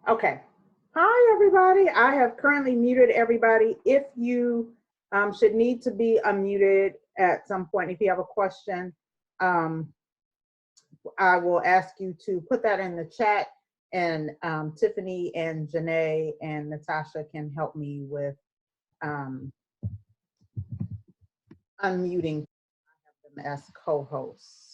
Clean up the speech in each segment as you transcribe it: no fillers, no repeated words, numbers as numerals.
Okay. Hi, everybody. I have currently muted everybody. If you should need to be unmuted at some point, if you have a question, I will ask you to put that in the chat, and Tiffany and Janae and Natasha can help me with unmuting. I have them as co-hosts.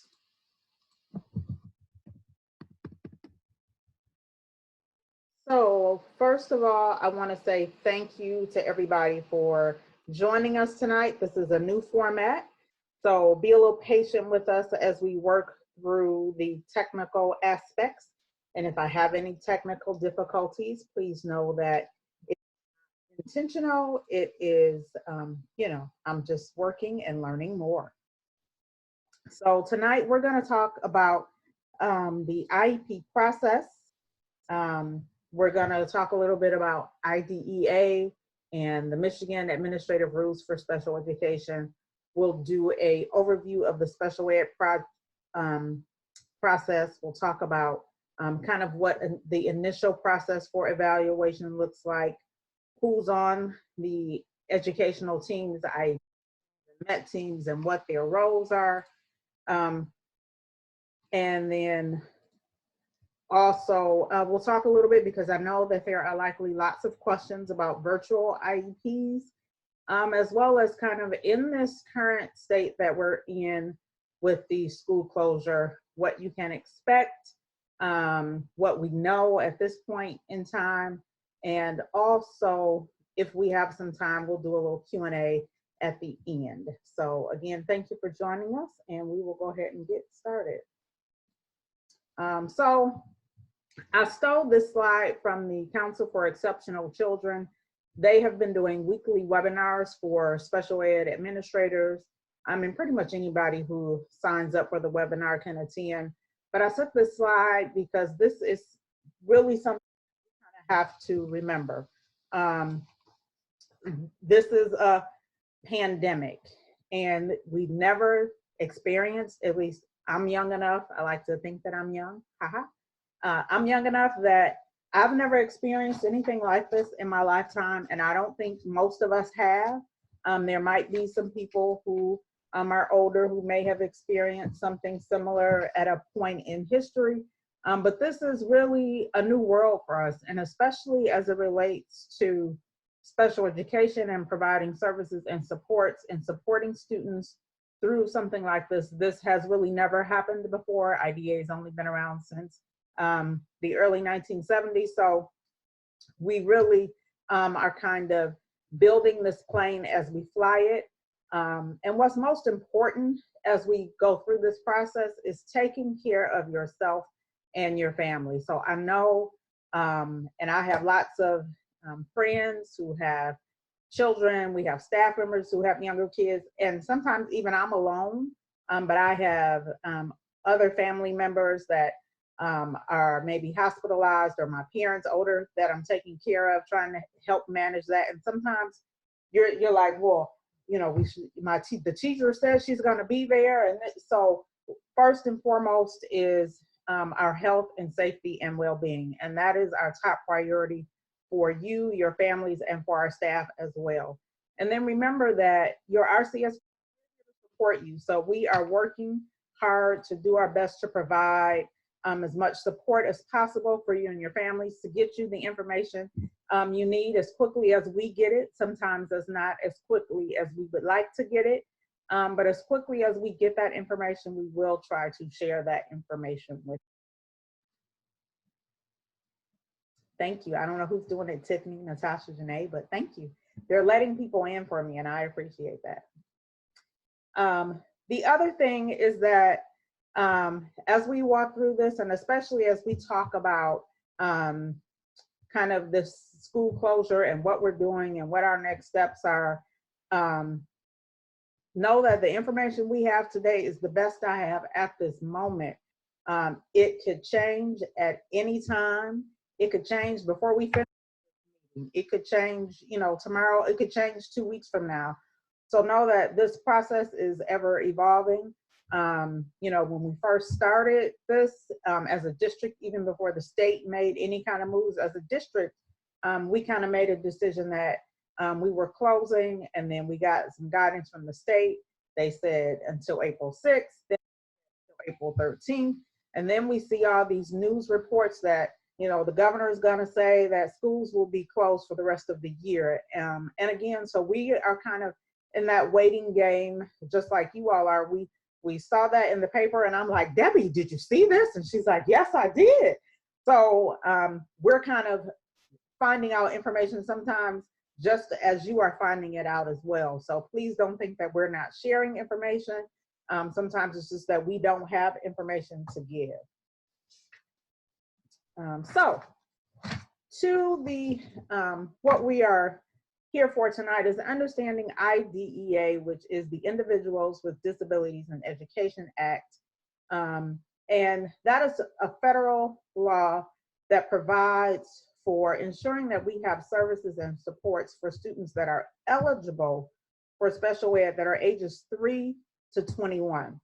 So first of all, I want to say thank you to everybody for joining us tonight. This is a new format, so be a little patient with us as we work through the technical aspects. And if I have any technical difficulties, please know that it's intentional. It is, I'm just working and learning more. So tonight we're going to talk about the IEP process. We're going to talk a little bit about IDEA and the Michigan Administrative Rules for Special Education. We'll do an overview of the special ed process. We'll talk about kind of what the initial process for evaluation looks like, who's on the educational teams, the MET teams, and what their roles are. And then also, we'll talk a little bit, because I know that there are likely lots of questions about virtual IEPs, as well as kind of in this current state that we're in with the school closure, what you can expect, what we know at this point in time, and also, if we have some time, we'll do a little Q&A at the end. So again, thank you for joining us, and we will go ahead and get started. So I stole this slide from the Council for Exceptional Children. They have been doing weekly webinars for special ed administrators. I mean, pretty much anybody who signs up for the webinar can attend. But I took this slide because this is really something we kind of have to remember. This is a pandemic, and we've never experienced, at least I'm young enough, I like to think that I'm young, haha. I'm young enough that I've never experienced anything like this in my lifetime, and I don't think most of us have. There might be some people who are older who may have experienced something similar at a point in history, but this is really a new world for us, and especially as it relates to special education and providing services and supports and supporting students through something like this. This has really never happened before. IDEA has only been around since the early 1970s. So we really are kind of building this plane as we fly it. And what's most important as we go through this process is taking care of yourself and your family. So I know, and I have lots of friends who have children, we have staff members who have younger kids, and sometimes even I'm alone, but I have other family members that are maybe hospitalized, or my parents older that I'm taking care of, trying to help manage that. And sometimes you're like, well, you know, the teacher says she's going to be there, and so first and foremost is our health and safety and well-being, and that is our top priority for you, your families, and for our staff as well. And then remember that your RCS will support you. So we are working hard to do our best to provide as much support as possible for you and your families, to get you the information you need as quickly as we get it. Sometimes it's not as quickly as we would like to get it, but as quickly as we get that information, we will try to share that information with you. Thank you. I don't know who's doing it, Tiffany, Natasha, Janae, but thank you. They're letting people in for me, and I appreciate that. The other thing is that as we walk through this, and especially as we talk about kind of this school closure and what we're doing and what our next steps are, know that the information we have today is the best I have at this moment. It could change at any time. It could change before we finish the meeting. It could change, you know, tomorrow. It could change 2 weeks from now. So know that this process is ever evolving. You know, when we first started this as a district, even before the state made any kind of moves as a district, we kind of made a decision that we were closing, and then we got some guidance from the state. They said until April 6th, then April 13th. And then we see all these news reports that, you know, the governor is going to say that schools will be closed for the rest of the year. And again, so we are kind of in that waiting game, just like you all are. We saw that in the paper, and I'm like, Debbie, did you see this? And she's like, yes, I did. So we're kind of finding out information sometimes just as you are finding it out as well. So please don't think that we're not sharing information. Sometimes it's just that we don't have information to give. So to the, what we are here for tonight is understanding IDEA, which is the Individuals with Disabilities in Education Act. And that is a federal law that provides for ensuring that we have services and supports for students that are eligible for special ed that are ages 3 to 21.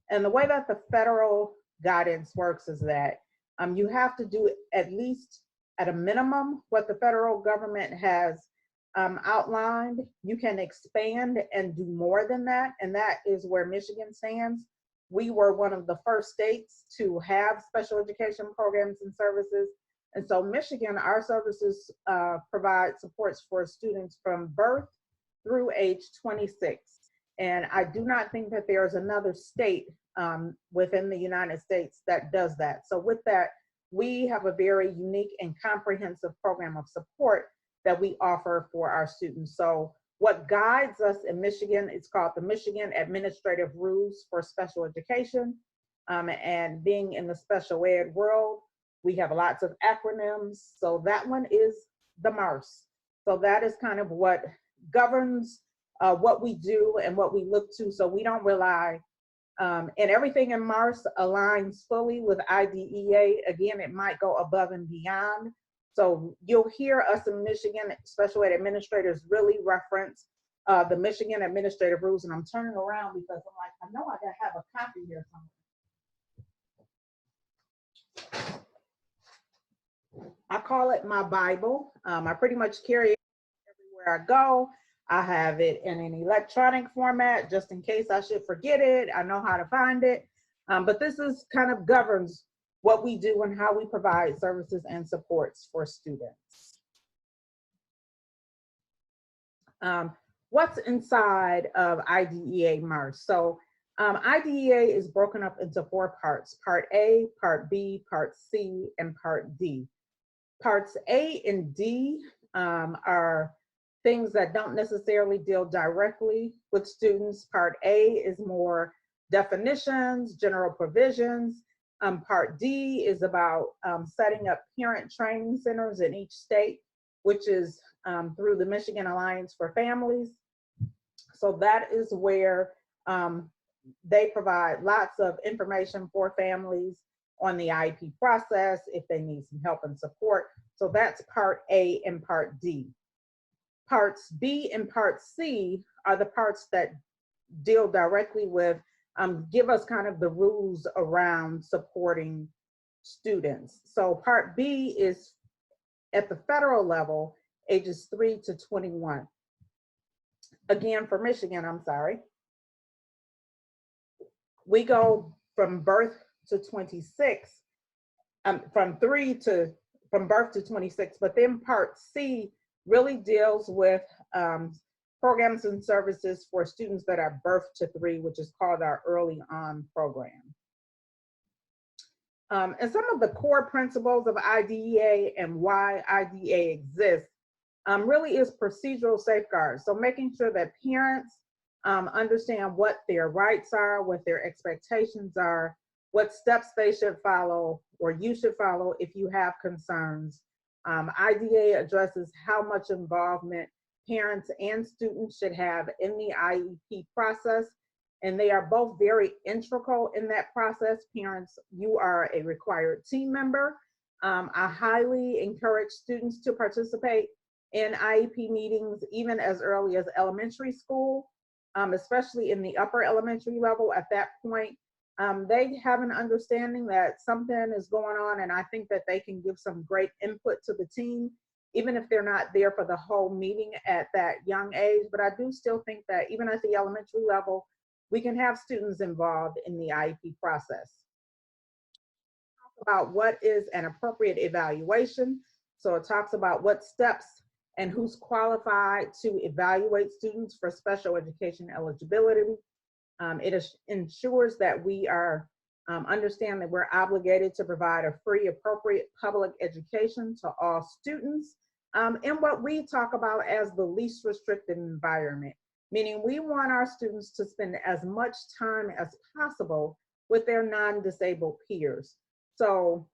And the way that the federal guidance works is that you have to do at least at a minimum what the federal government has outlined. You can expand and do more than that, and that is where Michigan stands. We were one of the first states to have special education programs and services. And so Michigan, our services provide supports for students from birth through age 26. And I do not think that there's another state within the United States that does that. So with that, we have a very unique and comprehensive program of support that we offer for our students. So what guides us in Michigan, it's called the Michigan Administrative Rules for Special Education. And being in the special ed world, we have lots of acronyms. So that one is the MARS. So that is kind of what governs what we do and what we look to. So we don't rely, and everything in MARS aligns fully with IDEA. Again, it might go above and beyond. So you'll hear us in Michigan special ed administrators really reference the Michigan Administrative Rules. And I'm turning around because I'm like, I know I gotta have a copy here somewhere. I call it my Bible. I pretty much carry it everywhere I go. I have it in an electronic format just in case I should forget it. I know how to find it. But this is kind of governs what we do and how we provide services and supports for students. What's inside of IDEA MARS? So IDEA is broken up into 4 parts: Part A, Part B, Part C, and Part D. Parts A and D are things that don't necessarily deal directly with students. Part A is more definitions, general provisions. Part D is about setting up parent training centers in each state, which is through the Michigan Alliance for Families. So that is where they provide lots of information for families on the IEP process if they need some help and support. So that's Part A and Part D. Parts B and Part C are the parts that deal directly with, give us kind of the rules around supporting students. So Part B is at the federal level, ages 3 to 21. Again, for Michigan, I'm sorry. We go from birth to 26, from birth to 26, but then Part C really deals with programs and services for students that are birth to 3, which is called our early on program. And some of the core principles of IDEA and why IDEA exists really is procedural safeguards. So making sure that parents understand what their rights are, what their expectations are, what steps they should follow or you should follow if you have concerns. IDEA addresses how much involvement parents and students should have in the IEP process, and they are both very integral in that process. Parents, you are a required team member. I highly encourage students to participate in IEP meetings even as early as elementary school, especially in the upper elementary level. At that point, they have an understanding that something is going on, and I think that they can give some great input to the team, even if they're not there for the whole meeting at that young age. But I do still think that even at the elementary level, we can have students involved in the IEP process. About what is an appropriate evaluation. So it talks about what steps and who's qualified to evaluate students for special education eligibility. It ensures that we are understand that we're obligated to provide a free, appropriate public education to all students in what we talk about as the least restrictive environment, meaning we want our students to spend as much time as possible with their non-disabled peers. So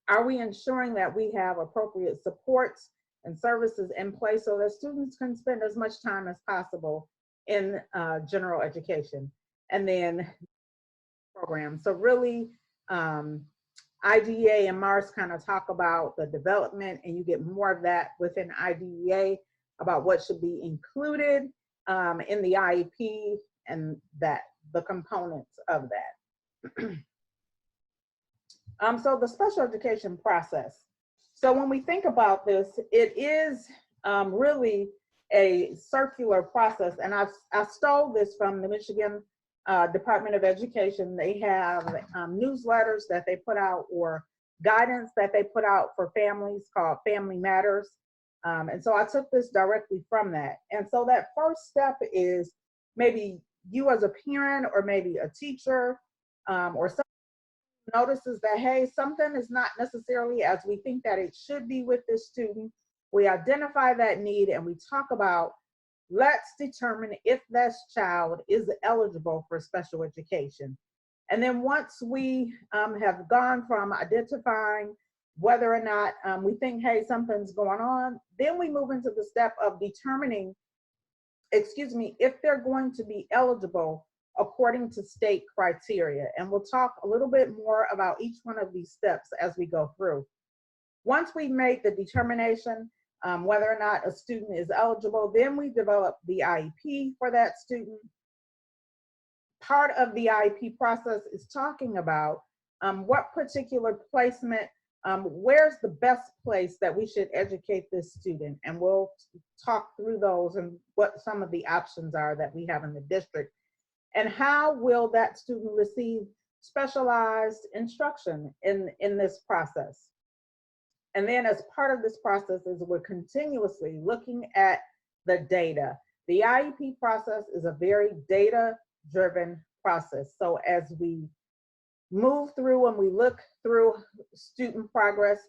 are we ensuring that we have appropriate supports and services in place so that students can spend as much time as possible in general education? And then programs. So really, IDEA and MARS kind of talk about the development, and you get more of that within IDEA about what should be included in the IEP and that the components of that. So the special education process. So when we think about this, it is really a circular process, and I stole this from the Michigan Department of Education. They have newsletters that they put out or guidance that they put out for families called Family Matters. And so I took this directly from that. And so that first step is maybe you as a parent or maybe a teacher or someone notices that, hey, something is not necessarily as we think that it should be with this student. We identify that need and we talk about, let's determine if this child is eligible for special education. And then once we have gone from identifying whether or not we think, hey, something's going on, then we move into the step of determining, if they're going to be eligible according to state criteria. And we'll talk a little bit more about each one of these steps as we go through. Once we make the determination whether or not a student is eligible, then we develop the IEP for that student. Part of the IEP process is talking about what particular placement, where's the best place that we should educate this student. And we'll talk through those and what some of the options are that we have in the district. And how will that student receive specialized instruction in this process? And then as part of this process is we're continuously looking at the data. The IEP process is a very data-driven process. So as we move through and we look through student progress,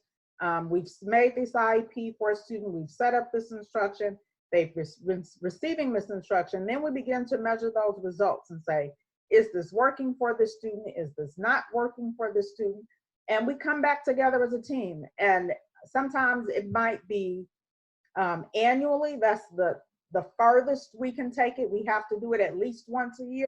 we've made this IEP for a student, we've set up this instruction, they've been receiving this instruction, then we begin to measure those results and say, is this working for this student? Is this not working for this student? And we come back together as a team. And sometimes it might be annually, that's the furthest we can take it. We have to do it at least once a year.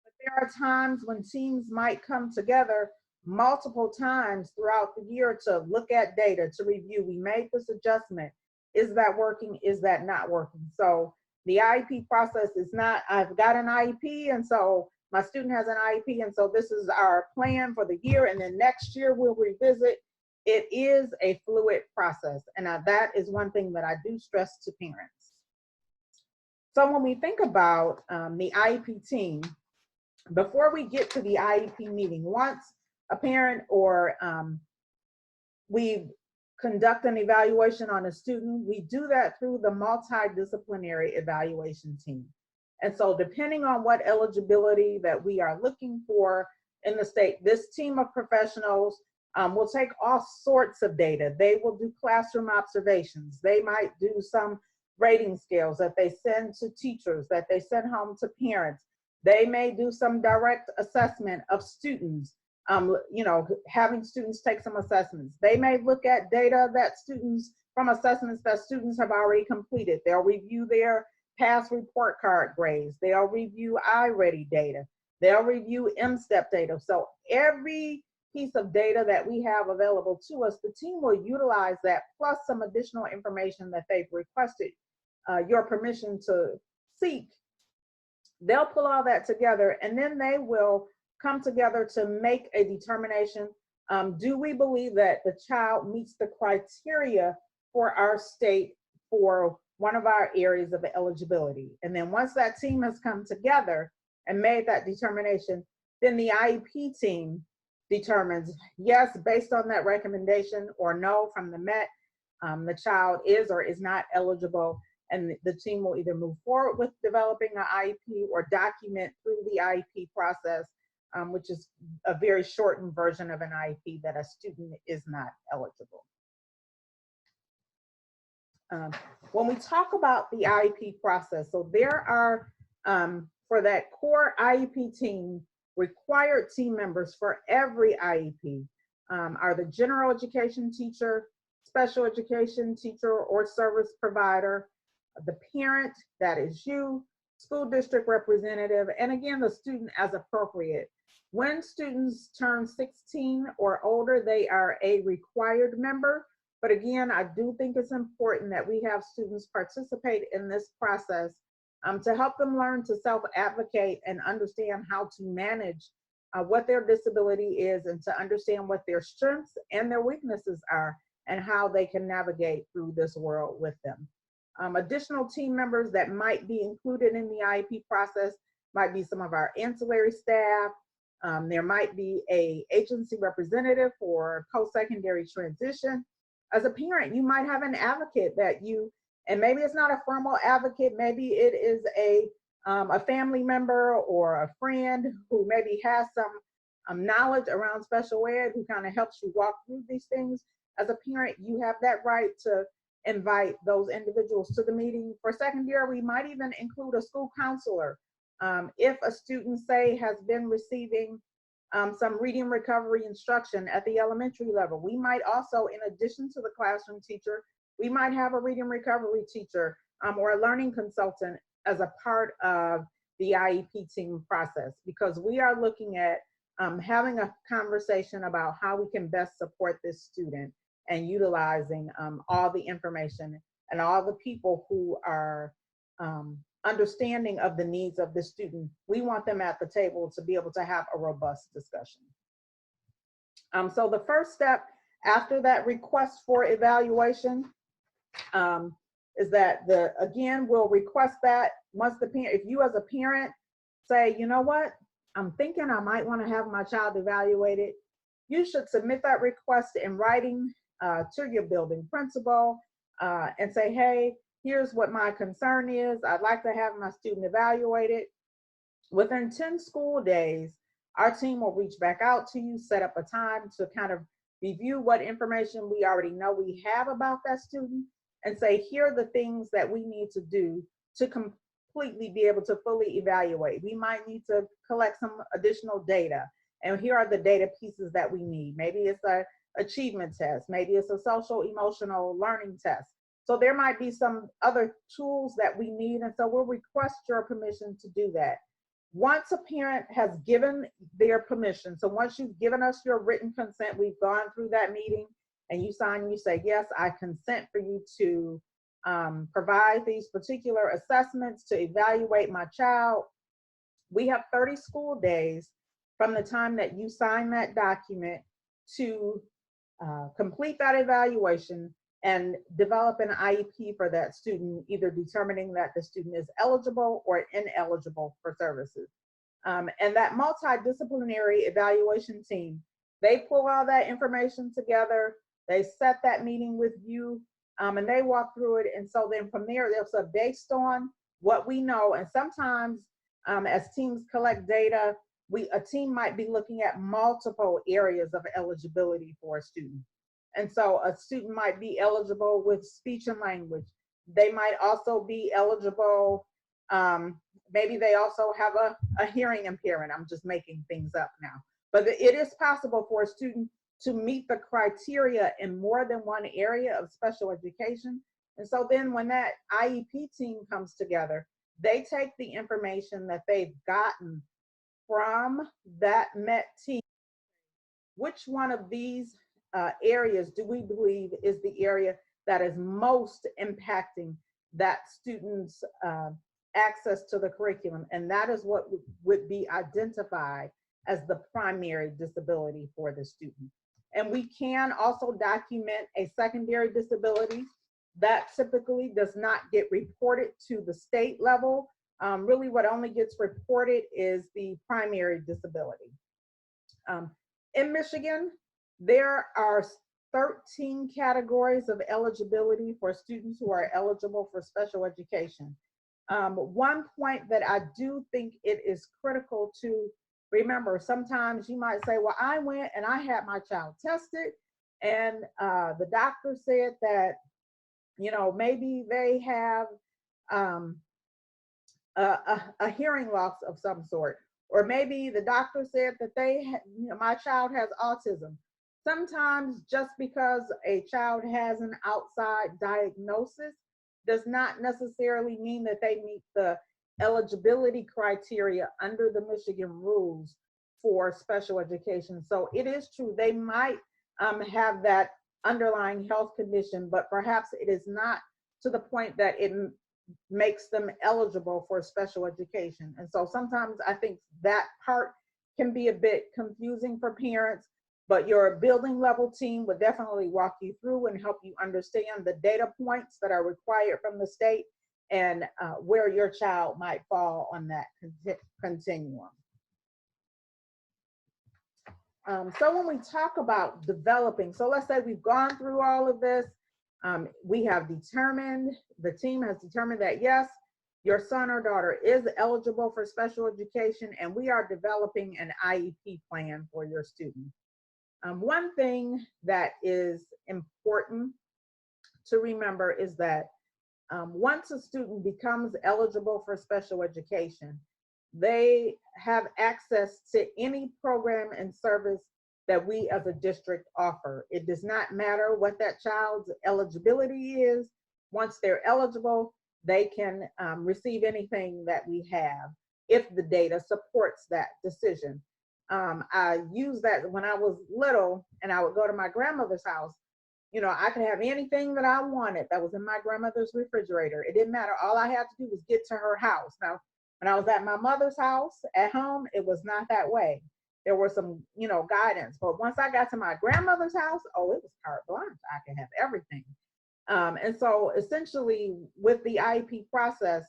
But there are times when teams might come together multiple times throughout the year to look at data, to review. We made this adjustment. Is that working? Is that not working? So the IEP process is not, I've got an IEP and so my student has an IEP and so this is our plan for the year and then next year we'll revisit. It is a fluid process, and that is one thing that I do stress to parents. So when we think about the IEP team, before we get to the IEP meeting, once a parent or we conduct an evaluation on a student, we do that through the multidisciplinary evaluation team. And so depending on what eligibility that we are looking for in the state, this team of professionals will take all sorts of data. They will do classroom observations. They might do some rating scales that they send to teachers, that they send home to parents. They may do some direct assessment of students, having students take some assessments. They may look at data that students, from assessments that students have already completed. They'll review their past report card grades. They'll review iReady data. They'll review MSTEP data. So every piece of data that we have available to us, the team will utilize that plus some additional information that they've requested your permission to seek. They'll pull all that together and then they will come together to make a determination. Do we believe that the child meets the criteria for our state for one of our areas of eligibility? And then once that team has come together and made that determination, then the IEP team determines, yes, based on that recommendation, or no, from the MET, the child is or is not eligible, and the team will either move forward with developing an IEP or document through the IEP process, which is a very shortened version of an IEP, that a student is not eligible. When we talk about the IEP process, so there are, for that core IEP team, required team members for every IEP are the general education teacher, special education teacher or service provider, the parent, that is you, school district representative, and again, the student as appropriate. When students turn 16 or older, they are a required member. But again, I do think it's important that we have students participate in this process to help them learn to self-advocate and understand how to manage what their disability is, and to understand what their strengths and their weaknesses are, and how they can navigate through this world with them. Additional team members that might be included in the IEP process might be some of our ancillary staff. There might be an agency representative for post-secondary transition. As a parent, you might have an advocate that you, and maybe it's not a formal advocate, maybe it is a family member or a friend who maybe has some knowledge around special ed, who kind of helps you walk through these things. As a parent, you have that right to invite those individuals to the meeting. For secondary, we might even include a school counselor. If a student, say, has been receiving some reading recovery instruction at the elementary level, we might also, in addition to the classroom teacher, we might have a reading recovery teacher or a learning consultant as a part of the IEP team process, because we are looking at having a conversation about how we can best support this student, and utilizing all the information and all the people who are understanding of the needs of the student. We want them at the table to be able to have a robust discussion. So the first step after that request for evaluation is that again, we'll request that once the parent, if you as a parent say, you know what, I'm thinking I might want to have my child evaluated, you should submit that request in writing to your building principal and say, hey, here's what my concern is. I'd like to have my student evaluated. Within 10 school days, our team will reach back out to you, set up a time to kind of review what information we already know we have about that student, and say, here are the things that we need to do to completely be able to fully evaluate. We might need to collect some additional data, and here are the data pieces that we need. Maybe it's a achievement test, maybe it's a social emotional learning test. So there might be some other tools that we need, and so we'll request your permission to do that. Once a parent has given their permission, so once you've given us your written consent, we've gone through that meeting, and you sign, you say, yes, I consent for you to provide these particular assessments to evaluate my child. We have 30 school days from the time that you sign that document to complete that evaluation and develop an IEP for that student, either determining that the student is eligible or ineligible for services. And that multidisciplinary evaluation team, they pull all that information together, they set that meeting with you, and they walk through it. And so then from there, so based on what we know, and sometimes as teams collect data, a team might be looking at multiple areas of eligibility for a student. And so a student might be eligible with speech and language. They might also be eligible, maybe they also have a hearing impairment. I'm just making things up now. But it is possible for a student to meet the criteria in more than one area of special education. And so then when that IEP team comes together, they take the information that they've gotten from that MET team. Which one of these areas do we believe is the area that is most impacting that student's access to the curriculum? And that is what would be identified as the primary disability for the student. And we can also document a secondary disability that typically does not get reported to the state level. Really what only gets reported is the primary disability. In Michigan, there are 13 categories of eligibility for students who are eligible for special education. One point that I do think it is critical to remember, sometimes you might say, well, I went and I had my child tested and the doctor said that, you know, maybe they have a hearing loss of some sort, or maybe the doctor said that you know, my child has autism. Sometimes just because a child has an outside diagnosis does not necessarily mean that they meet the eligibility criteria under the Michigan rules for special education. So it is true, they might have that underlying health condition, but perhaps it is not to the point that it makes them eligible for special education. And so sometimes I think that part can be a bit confusing for parents, but your building level team would definitely walk you through and help you understand the data points that are required from the state and where your child might fall on that continuum. So when we talk about developing, so let's say we've gone through all of this, we have determined, the team has determined that yes, your son or daughter is eligible for special education, and we are developing an IEP plan for your student. One thing that is important to remember is that once a student becomes eligible for special education, they have access to any program and service that we as a district offer. It does not matter what that child's eligibility is. Once they're eligible, they can receive anything that we have if the data supports that decision. I used that when I was little and I would go to my grandmother's house. You know, I could have anything that I wanted that was in my grandmother's refrigerator. It didn't matter. All I had to do was get to her house. Now, when I was at my mother's house at home, it was not that way. There was some, you know, guidance. But once I got to my grandmother's house, oh, it was carte blanche. I could have everything. And so essentially with the IEP process,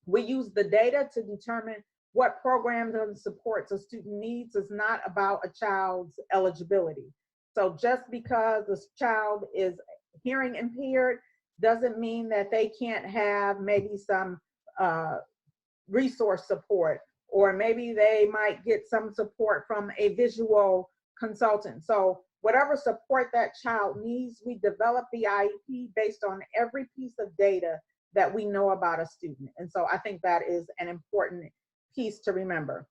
we use the data to determine what programs and supports a student needs. Is not about a child's eligibility. So just because this child is hearing impaired doesn't mean that they can't have maybe some resource support, or maybe they might get some support from a visual consultant. So whatever support that child needs, we develop the IEP based on every piece of data that we know about a student. And so I think that is an important piece to remember.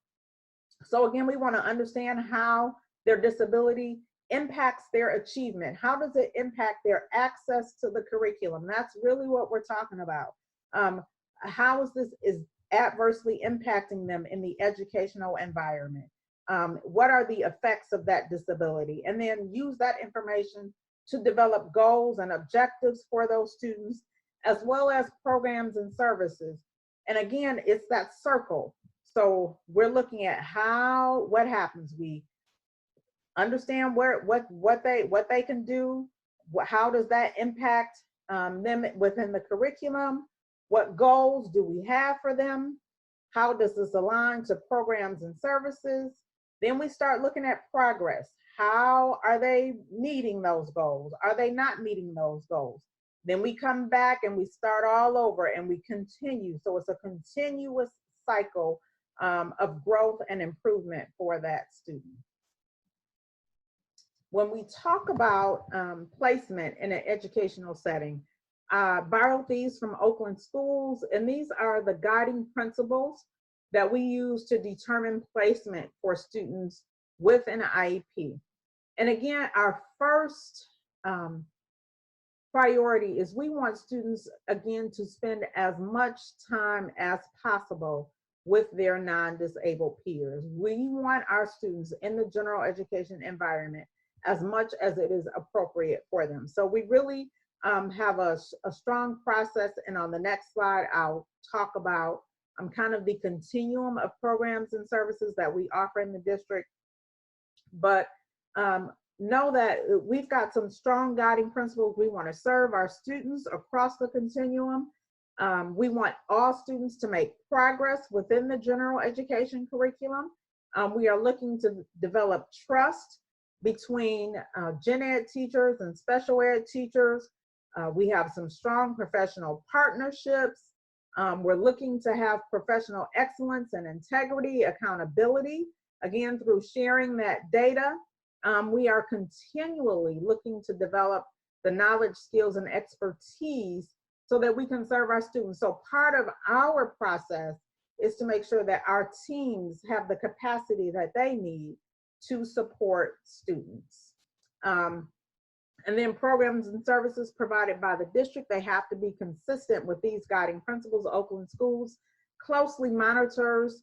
So again, we want to understand how their disability impacts their achievement. How does it impact their access to the curriculum? That's really what we're talking about. How is this adversely impacting them in the educational environment? What are the effects of that disability? And then use that information to develop goals and objectives for those students, as well as programs and services. And again, it's that circle. So we're looking at what happens. We understand what they can do. How does that impact them within the curriculum? What goals do we have for them? How does this align to programs and services? Then we start looking at progress. How are they meeting those goals? Are they not meeting those goals? Then we come back and we start all over and we continue. So it's a continuous cycle of growth and improvement for that student. When we talk about placement in an educational setting, borrowed these from Oakland schools, and these are the guiding principles that we use to determine placement for students with an IEP. And again, our first priority is we want students, again, to spend as much time as possible with their non-disabled peers. We want our students in the general education environment as much as it is appropriate for them. So we really have a strong process, and on the next slide, I'll talk about kind of the continuum of programs and services that we offer in the district. But know that we've got some strong guiding principles. We want to serve our students across the continuum. We want all students to make progress within the general education curriculum. We are looking to develop trust between gen ed teachers and special ed teachers. We have some strong professional partnerships. We're looking to have professional excellence and integrity, accountability, again, through sharing that data. We are continually looking to develop the knowledge, skills, and expertise so that we can serve our students. So part of our process is to make sure that our teams have the capacity that they need to support students. And then programs and services provided by the district, they have to be consistent with these guiding principles. Oakland Schools closely monitors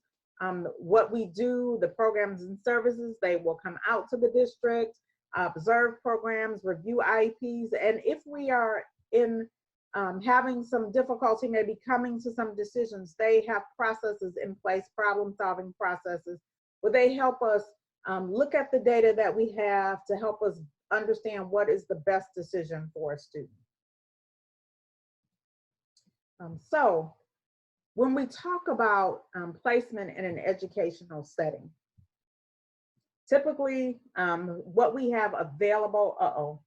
what we do, the programs and services. They will come out to the district, observe programs, review IEPs, and if we are in having some difficulty, maybe coming to some decisions, they have processes in place, problem-solving processes, where they help us look at the data that we have to help us understand what is the best decision for a student. So when we talk about placement in an educational setting, typically what we have available,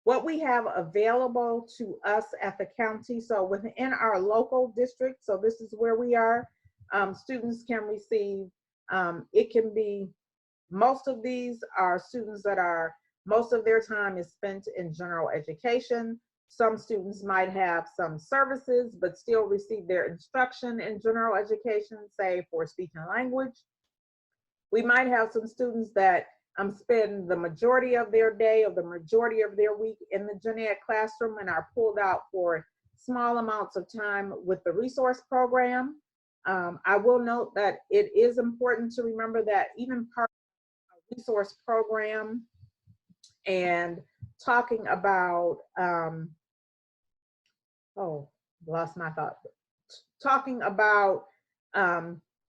what we have available to us at the county, so within our local district, so this is where we are, students can receive, it can be, most of these are students that are, most of their time is spent in general education. Some students might have some services, but still receive their instruction in general education, say for speech and language. We might have some students that spend the majority of their day or the majority of their week in the gen ed classroom and are pulled out for small amounts of time with the resource program. I will note that it is important to remember that even part of a resource program and talking about, lost my thought. Talking about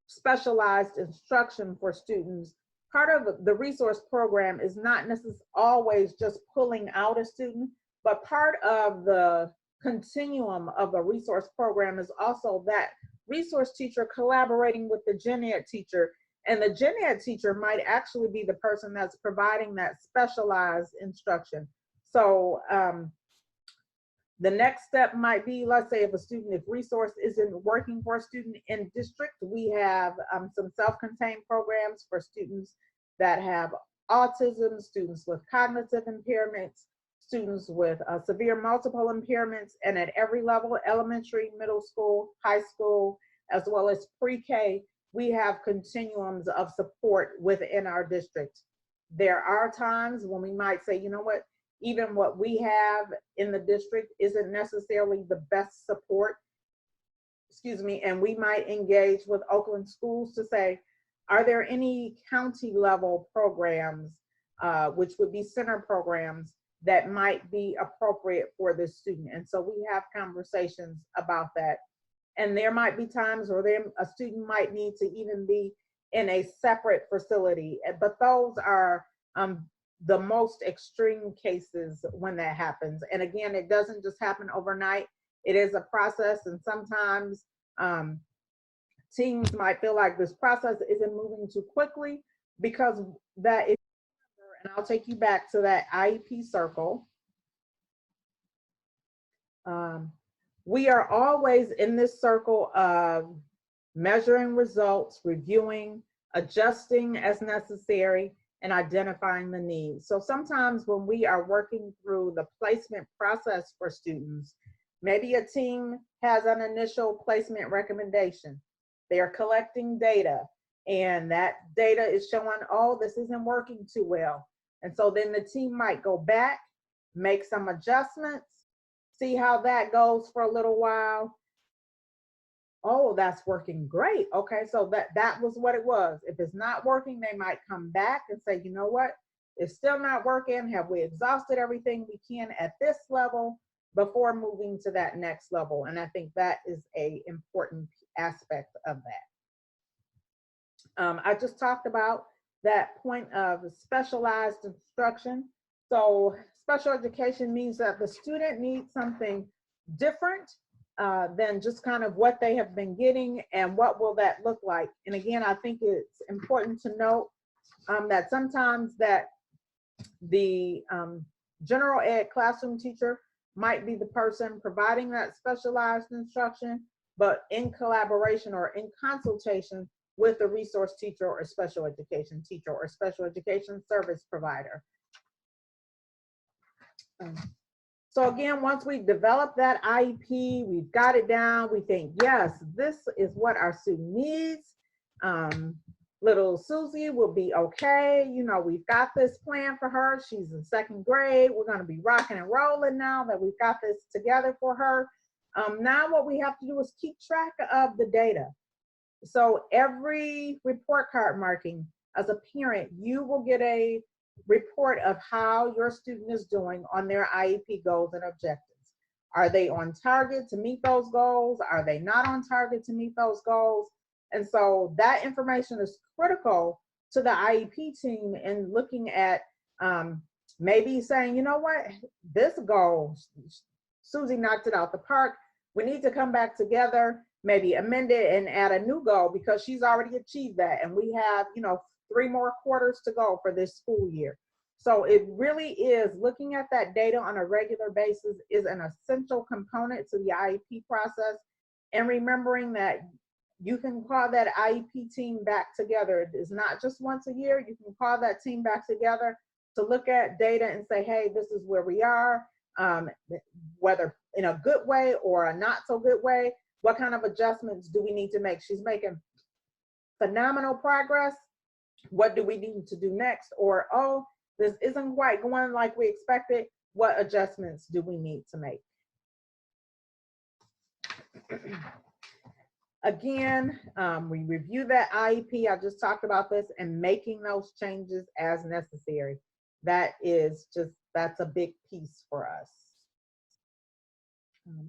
specialized instruction for students, part of the resource program is not necessarily always just pulling out a student, but part of the continuum of a resource program is also that resource teacher collaborating with the gen ed teacher. And the gen ed teacher might actually be the person that's providing that specialized instruction. So the next step might be, let's say if a student, if resource isn't working for a student in district, we have some self-contained programs for students that have autism, students with cognitive impairments, students with severe multiple impairments, and at every level, elementary, middle school, high school, as well as pre-K, we have continuums of support within our district. There are times when we might say, you know what, even what we have in the district isn't necessarily the best support, and we might engage with Oakland Schools to say, are there any county level programs, which would be center programs, that might be appropriate for this student? And so we have conversations about that. And there might be times where a student might need to even be in a separate facility, but those are the most extreme cases when that happens. And again, it doesn't just happen overnight. It is a process, and sometimes teams might feel like this process isn't moving too quickly because that is, and I'll take you back to that IEP circle. We are always in this circle of measuring results, reviewing, adjusting as necessary, and identifying the needs. So sometimes when we are working through the placement process for students, maybe a team has an initial placement recommendation. They're collecting data, and that data is showing, oh, this isn't working too well. And so then the team might go back, make some adjustments, see how that goes for a little while. Oh, that's working great. Okay, so that was what it was. If it's not working, they might come back and say, you know what, it's still not working. Have we exhausted everything we can at this level before moving to that next level? And I think that is an important aspect of that. I just talked about that point of specialized instruction. So special education means that the student needs something different than just kind of what they have been getting, and what will that look like. And again, I think it's important to note that sometimes that the general ed classroom teacher might be the person providing that specialized instruction, but in collaboration or in consultation with the resource teacher or special education teacher or special education service provider. So again, once we develop that IEP, we've got it down, we think, yes, this is what our student needs. Little Susie will be okay. You know, we've got this plan for her. She's in 2nd grade. We're going to be rocking and rolling now that we've got this together for her. Now what we have to do is keep track of the data. So every report card marking, as a parent, you will get a report of how your student is doing on their IEP goals and objectives. Are they on target to meet those goals? Are they not on target to meet those goals? And so that information is critical to the IEP team in looking at maybe saying, you know what, this goal, Susie knocked it out the park. We need to come back together, maybe amend it and add a new goal because she's already achieved that. And we have, you know, 3 more quarters to go for this school year. So it really is looking at that data on a regular basis is an essential component to the IEP process, and remembering that you can call that IEP team back together. It's not just once a year. You can call that team back together to look at data and say, hey, this is where we are, whether in a good way or a not so good way. What kind of adjustments do we need to make? She's making phenomenal progress. What do we need to do next? Or, oh, this isn't quite going like we expected. What adjustments do we need to make? Again, we review that IEP. I just talked about this, and making those changes as necessary. That is just, that's a big piece for us.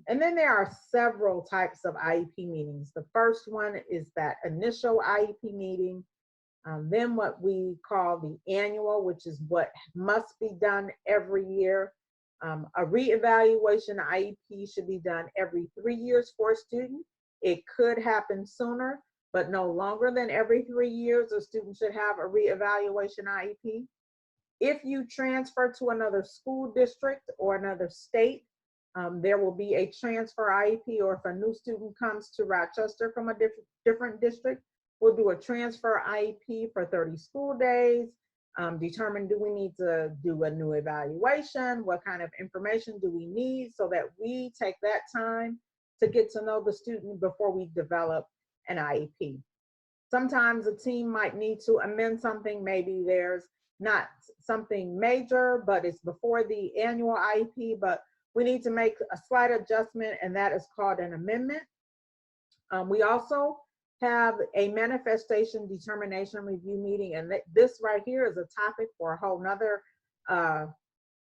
And then there are several types of IEP meetings. The first one is that initial IEP meeting. Then what we call the annual, which is what must be done every year. A reevaluation IEP should be done every 3 years for a student. It could happen sooner, but no longer than every 3 years, a student should have a reevaluation IEP. If you transfer to another school district or another state, there will be a transfer IEP, or if a new student comes to Rochester from a different district, we'll do a transfer IEP for 30 school days, determine, do we need to do a new evaluation? What kind of information do we need, so that we take that time to get to know the student before we develop an IEP. Sometimes a team might need to amend something. Maybe there's not something major, but it's before the annual IEP, but we need to make a slight adjustment, and that is called an amendment. We also have a manifestation determination review meeting, and this right here is a topic for a whole nother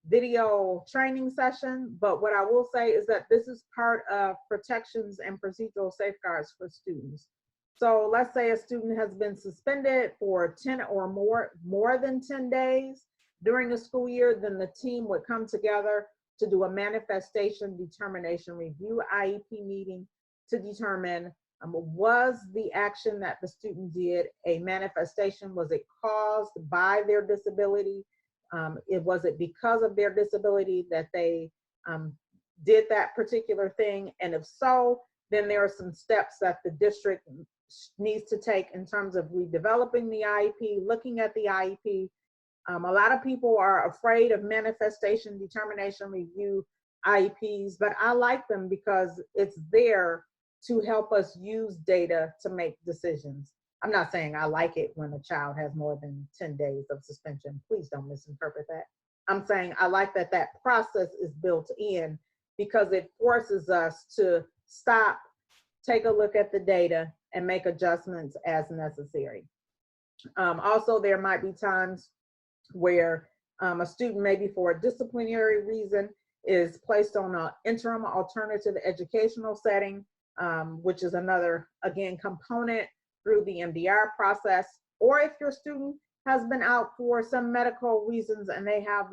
video training session. But what I will say is that this is part of protections and procedural safeguards for students. So let's say a student has been suspended for 10 or more than 10 days during the school year, then the team would come together to do a manifestation determination review IEP meeting to determine, was the action that the student did a manifestation? Was it caused by their disability? Was it because of their disability that they did that particular thing? And if so, then there are some steps that the district needs to take in terms of redeveloping the IEP, looking at the IEP. A lot of people are afraid of manifestation determination review IEPs, but I like them because it's there to help us use data to make decisions. I'm not saying I like it when a child has more than 10 days of suspension. Please don't misinterpret that. I'm saying I like that that process is built in because it forces us to stop, take a look at the data, and make adjustments as necessary. Also, there might be times where a student, maybe for a disciplinary reason, is placed on an interim alternative educational setting. which is another, again, component through the MDR process. Or if your student has been out for some medical reasons and they have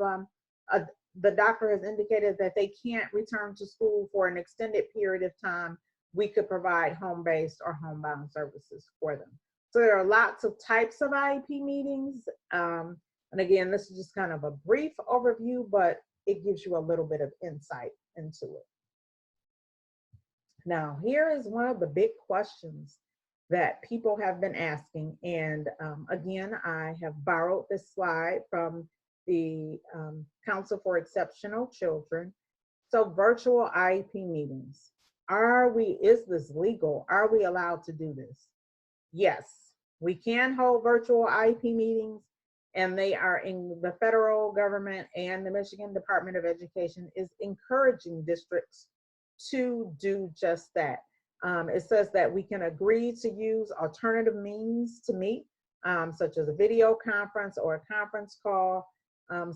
the doctor has indicated that they can't return to school for an extended period of time, we could provide home-based or homebound services for them. So there are lots of types of IEP meetings. And again, this is just kind of a brief overview, but it gives you a little bit of insight into it. Now, here is one of the big questions that people have been asking. And again, I have borrowed this slide from the Council for Exceptional Children. So virtual IEP meetings. Is this legal? Are we allowed to do this? Yes, we can hold virtual IEP meetings, and they are in the federal government, and the Michigan Department of Education is encouraging districts to do just that. It says that we can agree to use alternative means to meet, such as a video conference or a conference call.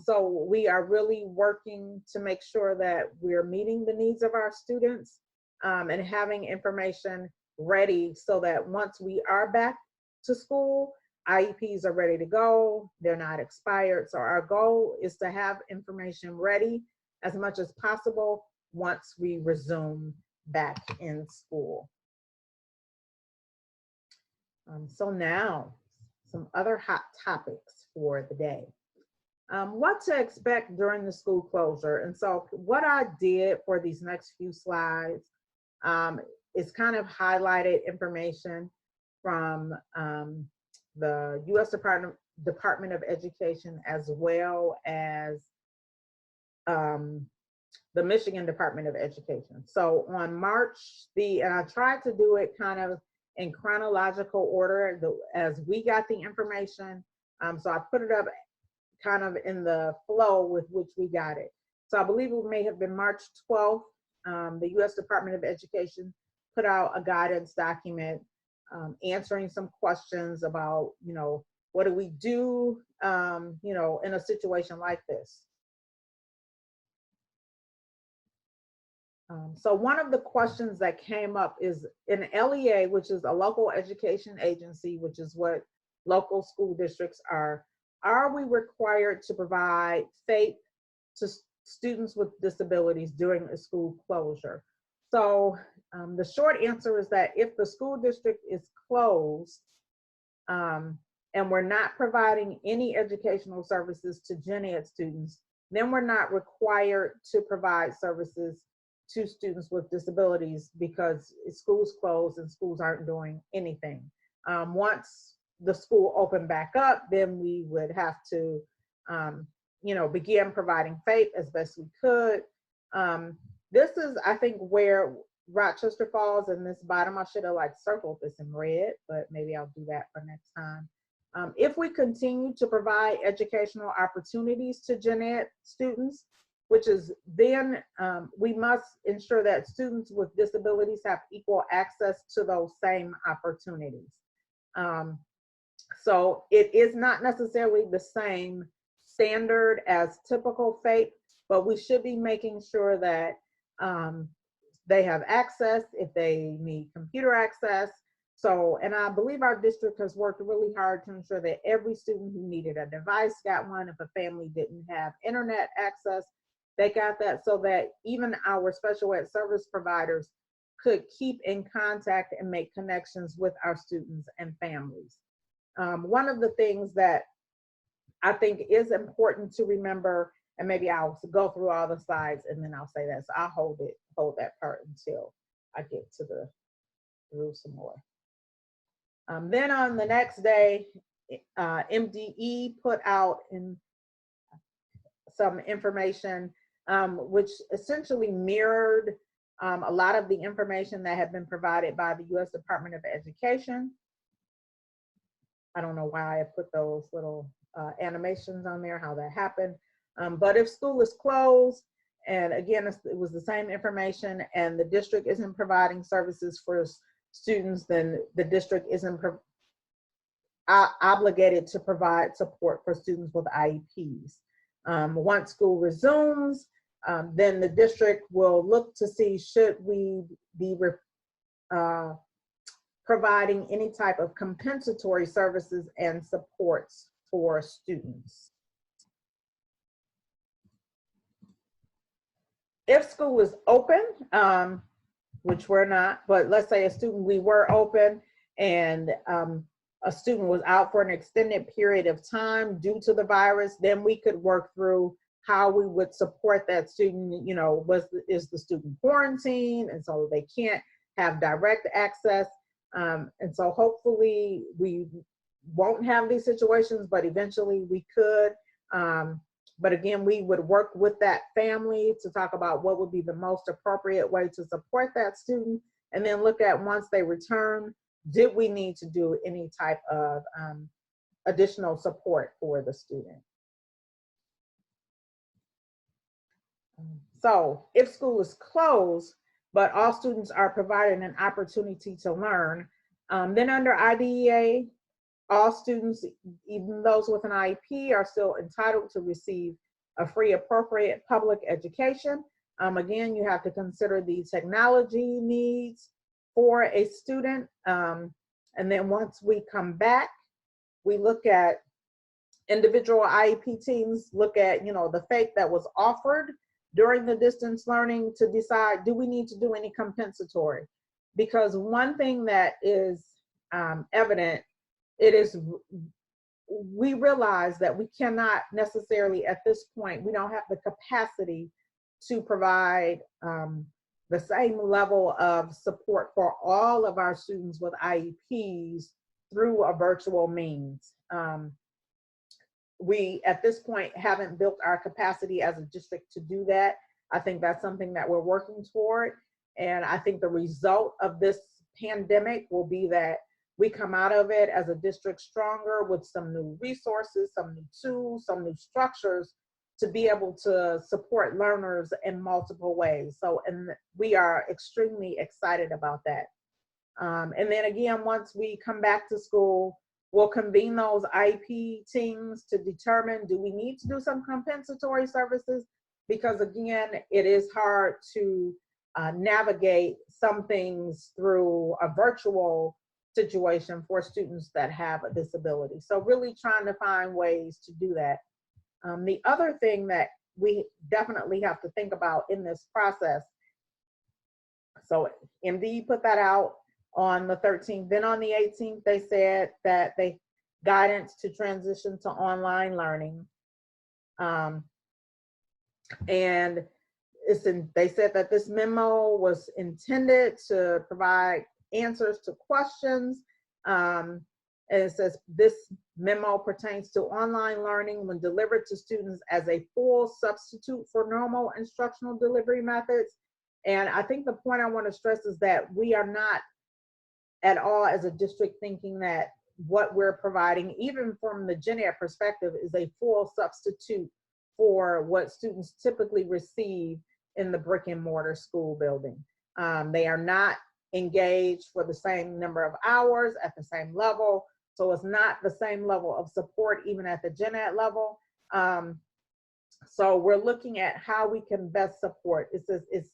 So we are really working to make sure that we're meeting the needs of our students and having information ready so that once we are back to school, IEPs are ready to go, they're not expired. So our goal is to have information ready as much as possible once we resume back in school. So now, some other hot topics for the day. What to expect during the school closure. And so what I did for these next few slides is kind of highlighted information from the U.S. Department of Education, as well as the Michigan Department of Education. So on March, and I tried to do it kind of in chronological order as we got the information. So I put it up kind of in the flow with which we got it. So I believe it may have been March 12th, the U.S. Department of Education put out a guidance document answering some questions about, what do we do, in a situation like this. So one of the questions that came up is in LEA, which is a local education agency, which is what local school districts are we required to provide FAPE to students with disabilities during a school closure? So the short answer is that if the school district is closed and we're not providing any educational services to gen ed students, then we're not required to provide services to students with disabilities because schools closed and schools aren't doing anything. Once the school opened back up, then we would have to, begin providing FAPE as best we could. This is, I think, where Rochester falls in this bottom. I should have circled this in red, but maybe I'll do that for next time. If we continue to provide educational opportunities to gen ed students, which is then we must ensure that students with disabilities have equal access to those same opportunities. So it is not necessarily the same standard as typical FAPE, but we should be making sure that they have access if they need computer access. So, and I believe our district has worked really hard to ensure that every student who needed a device got one. If a family didn't have internet access, they got that, so that even our special ed service providers could keep in contact and make connections with our students and families. One of the things that I think is important to remember, and maybe I'll go through all the slides and then I'll say that, so I'll hold that part until I get to through some more. Then on the next day, MDE put out some information which essentially mirrored a lot of the information that had been provided by the U.S. Department of Education. I don't know why I put those little animations on there, how that happened. But if school is closed, and again, it was the same information, and the district isn't providing services for students, then the district isn't obligated to provide support for students with IEPs. Once school resumes, then the district will look to see should we be providing any type of compensatory services and supports for students. If school is open, which we're not, but let's say we were open and a student was out for an extended period of time due to the virus, then we could work through how we would support that student. You know, is the student quarantined, and so they can't have direct access. And so hopefully we won't have these situations, but eventually we could. But again, we would work with that family to talk about what would be the most appropriate way to support that student, and then look at, once they return, did we need to do any type of additional support for the student. So if school is closed, but all students are provided an opportunity to learn, then under IDEA, all students, even those with an IEP, are still entitled to receive a free, appropriate public education. Again, you have to consider the technology needs for a student. And then once we come back, we look at individual IEP teams, look at, you know, the FAPE that was offered during the distance learning to decide, do we need to do any compensatory? Because one thing that is evident, we realize that we cannot necessarily at this point, we don't have the capacity to provide the same level of support for all of our students with IEPs through a virtual means. We, at this point, haven't built our capacity as a district to do that. I think that's something that we're working toward. And I think the result of this pandemic will be that we come out of it as a district stronger with some new resources, some new tools, some new structures to be able to support learners in multiple ways. So, and we are extremely excited about that. And then again, once we come back to school, we'll convene those IEP teams to determine, do we need to do some compensatory services? Because again, it is hard to navigate some things through a virtual situation for students that have a disability. So really trying to find ways to do that. The other thing that we definitely have to think about in this process, so MDE put that out on the 13th. Then on the 18th, they said that they guidance to transition to online learning. And they said that this memo was intended to provide answers to questions. And it says this memo pertains to online learning when delivered to students as a full substitute for normal instructional delivery methods. And I think the point I want to stress is that we are not at all as a district thinking that what we're providing, even from the Gen Ed perspective, is a full substitute for what students typically receive in the brick and mortar school building. They are not engaged for the same number of hours at the same level. So it's not the same level of support even at the Gen Ed level. So we're looking at how we can best support. It's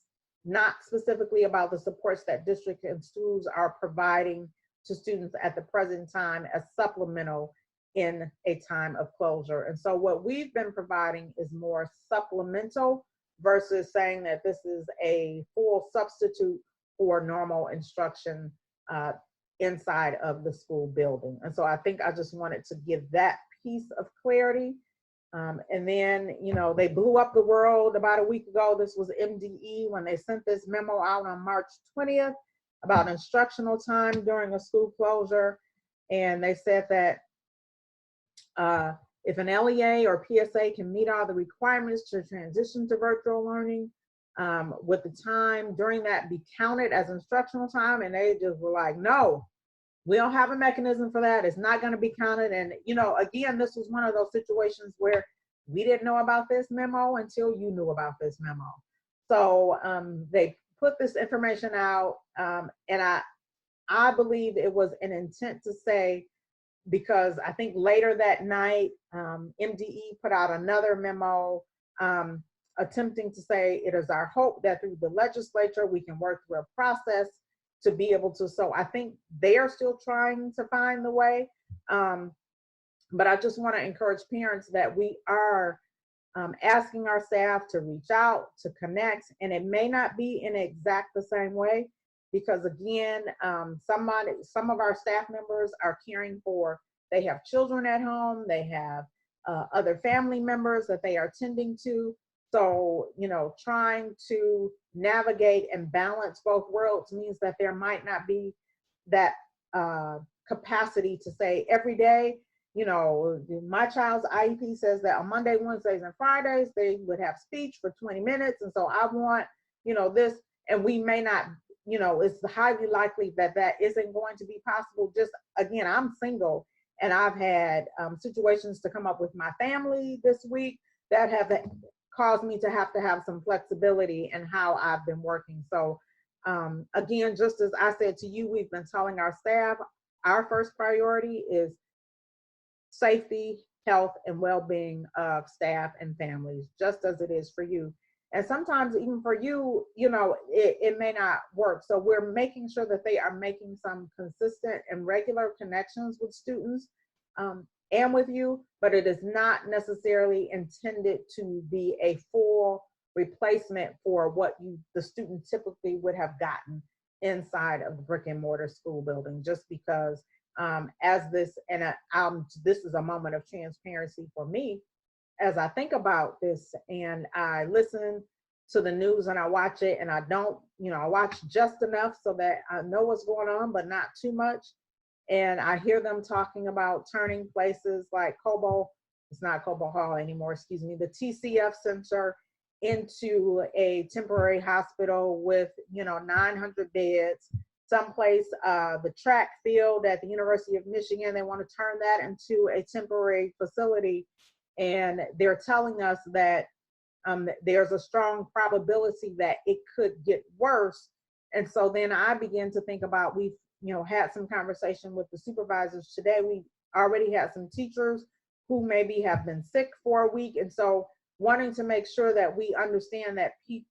not specifically about the supports that district and schools are providing to students at the present time as supplemental in a time of closure. And so what we've been providing is more supplemental versus saying that this is a full substitute for normal instruction inside of the school building. And so I think I just wanted to give that piece of clarity. And then, you know, they blew up the world about a week ago. This was MDE when they sent this memo out on March 20th about instructional time during a school closure. And they said that if an LEA or PSA can meet all the requirements to transition to virtual learning, would the time during that be counted as instructional time? And they just were like, no, we don't have a mechanism for that. It's not going to be counted. And, you know, again, this was one of those situations where we didn't know about this memo until you knew about this memo. So they put this information out, and I believe it was an intent to say, because I think later that night, MDE put out another memo attempting to say, it is our hope that through the legislature, we can work through a process to be able to, so I think they are still trying to find the way. But I just want to encourage parents that we are asking our staff to reach out, to connect, and it may not be in exact the same way, because again, some of our staff members are caring for, they have children at home, they have other family members that they are tending to. So, you know, trying to navigate and balance both worlds means that there might not be that capacity to say every day, you know, my child's IEP says that on Monday, Wednesdays, and Fridays, they would have speech for 20 minutes. And so I want, you know, this, and we may not, you know, it's highly likely that that isn't going to be possible. Just again, I'm single, and I've had situations to come up with my family this week that have caused me to have some flexibility in how I've been working. So again, just as I said to you, we've been telling our staff, our first priority is safety, health, and well-being of staff and families, just as it is for you. And sometimes even for you, you know, it may not work. So we're making sure that they are making some consistent and regular connections with students and with you, but it is not necessarily intended to be a full replacement for what the student typically would have gotten inside of the brick and mortar school building, just because as this, and this is a moment of transparency for me, as I think about this and I listen to the news and I watch it, and I don't, you know, I watch just enough so that I know what's going on, but not too much. And I hear them talking about turning places like it's not Cobo Hall anymore, excuse me, the TCF Center into a temporary hospital with, you know, 900 beds. Someplace, the track field at the University of Michigan, they want to turn that into a temporary facility. And they're telling us that there's a strong probability that it could get worse. And so then I began to think about, we've, you know, had some conversation with the supervisors today. We already had some teachers who maybe have been sick for a week. And so wanting to make sure that we understand that, you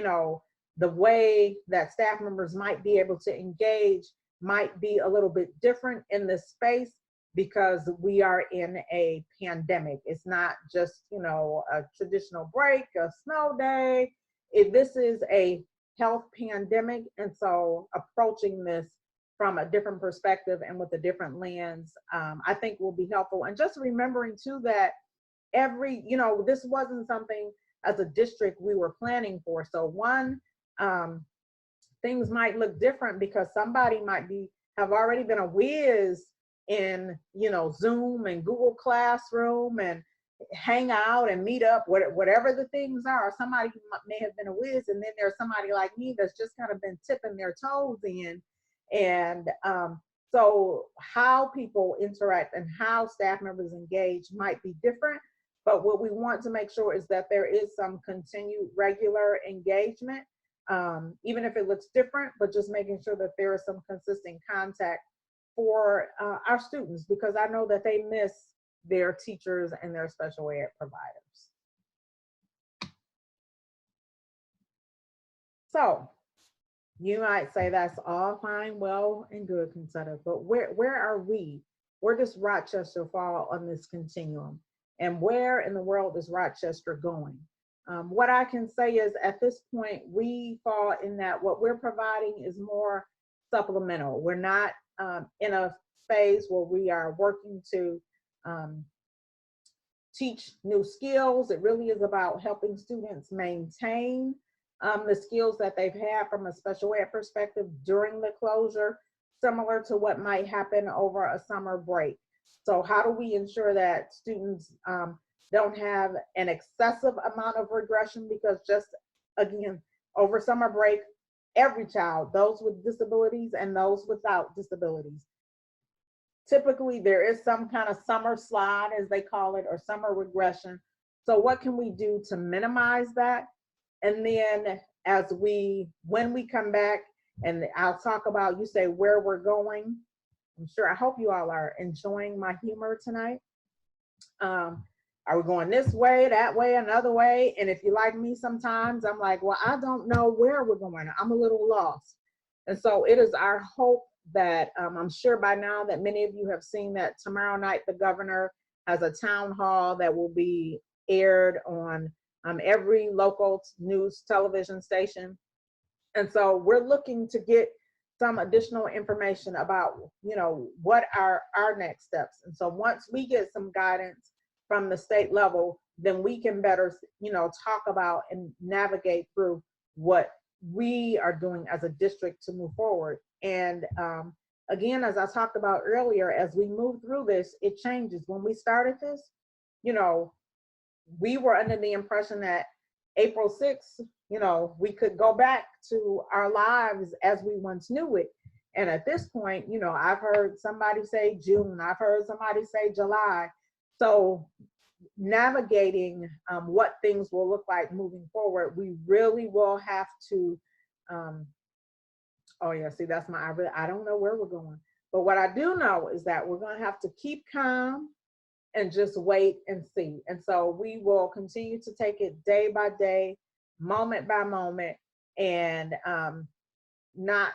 know, the way that staff members might be able to engage might be a little bit different in this space, because we are in a pandemic. It's not just, you know, a traditional break, a snow day. This is a health pandemic. And so approaching this from a different perspective and with a different lens, I think will be helpful. And just remembering too that you know, this wasn't something as a district we were planning for. So things might look different because somebody might have already been a whiz in, you know, Zoom and Google Classroom and Hangout and Meetup, whatever the things are. Somebody may have been a whiz, and then there's somebody like me that's just kind of been tipping their toes in. And so how people interact and how staff members engage might be different, but what we want to make sure is that there is some continued regular engagement, even if it looks different, but just making sure that there is some consistent contact for our students, because I know that they miss their teachers and their special ed providers. So you might say that's all fine, well and good, Concetta, but where are we? Where does Rochester fall on this continuum? And where in the world is Rochester going? What I can say is at this point, we fall in that what we're providing is more supplemental. We're not in a phase where we are working to teach new skills. It really is about helping students maintain the skills that they've had from a special ed perspective during the closure, similar to what might happen over a summer break. So how do we ensure that students don't have an excessive amount of regression? Because just again, over summer break, every child, those with disabilities and those without disabilities, typically there is some kind of summer slide, as they call it, or summer regression. So what can we do to minimize that? And then when we come back, and I'll talk about, you say where we're going. I hope you all are enjoying my humor tonight. Are we going this way, that way, another way? And if you like me, sometimes I'm like, well, I don't know where we're going. I'm a little lost. And so it is our hope that I'm sure by now that many of you have seen that tomorrow night the governor has a town hall that will be aired on every local news television station. And so we're looking to get some additional information about, what are our next steps. And so once we get some guidance from the state level, then we can better, talk about and navigate through what we are doing as a district to move forward. And again, as I talked about earlier, as we move through this, it changes. When we started this, we were under the impression that April 6th, we could go back to our lives as we once knew it. And at this point, I've heard somebody say June, I've heard somebody say July. So navigating what things will look like moving forward, we really will have to, oh yeah, see, that's I don't know where we're going. But what I do know is that we're going to have to keep calm and just wait and see. And so we will continue to take it day by day, moment by moment, and not,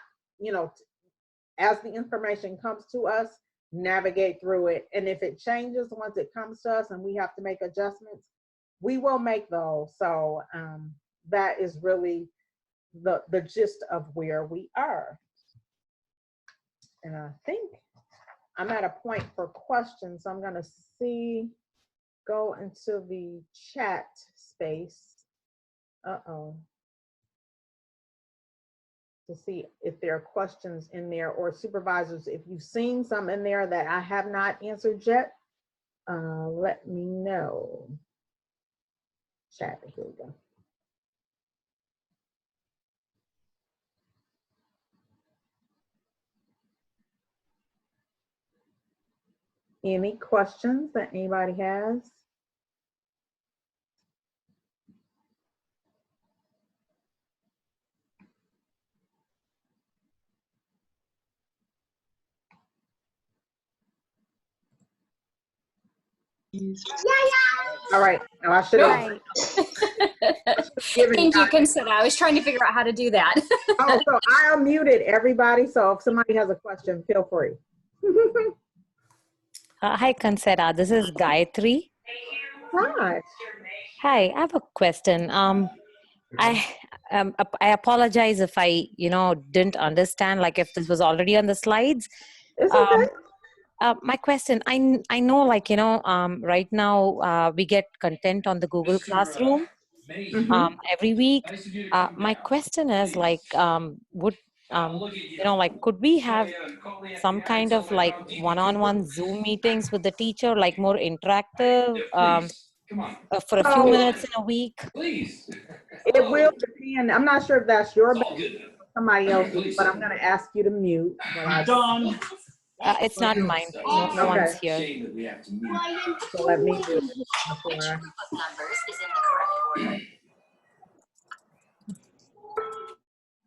as the information comes to us, navigate through it. And if it changes once it comes to us and we have to make adjustments, we will make those. So that is really the gist of where we are. And I think I'm at a point for questions. So I'm going to go into the chat space. To see if there are questions in there, or supervisors, if you've seen some in there that I have not answered yet, let me know. Chat, here we go. Any questions that anybody has? All right. Oh, I should have. Thank you, Concetta. I was trying to figure out how to do that. Oh, so I unmuted everybody. So if somebody has a question, feel free. Hi, Concetta. This is Gayatri. Hi. Hi, I have a question. I apologize if I, didn't understand, like if this was already on the slides. It's okay. My question, I know, like, right now we get content on the Google Classroom every week. My question is, like, could we have some kind of like one-on-one Zoom meetings with the teacher, like more interactive for a few minutes in a week? It will depend. I'm not sure if that's your best or somebody else's, but I'm going to ask you to mute. It's not mine. No one's here. So let me do it before.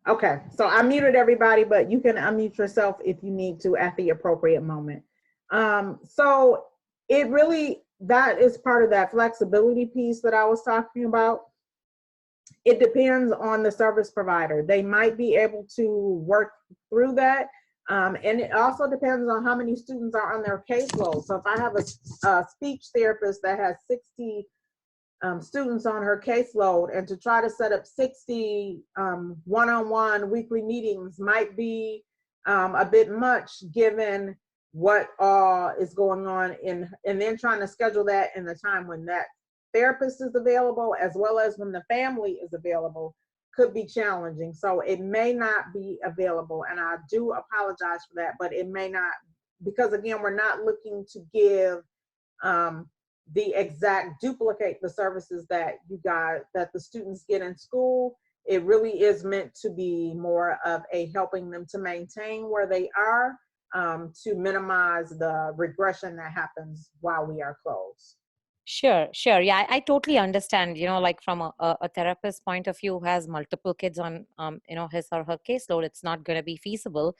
Okay, so I muted everybody, but you can unmute yourself if you need to at the appropriate moment. So it really, that is part of that flexibility piece that I was talking about. It depends on the service provider. They might be able to work through that. And it also depends on how many students are on their caseload. So if I have a speech therapist that has 60 students on her caseload, and to try to set up 60 one-on-one weekly meetings might be a bit much given what is going on and then trying to schedule that in the time when that therapist is available as well as when the family is available could be challenging. So it may not be available, and I do apologize for that, but it may not, because again, we're not looking to give the exact duplicate the services that that the students get in school. It really is meant to be more of a helping them to maintain where they are, to minimize the regression that happens while we are closed. Sure. Yeah, I totally understand, like from a therapist point of view who has multiple kids on, his or her caseload, it's not going to be feasible.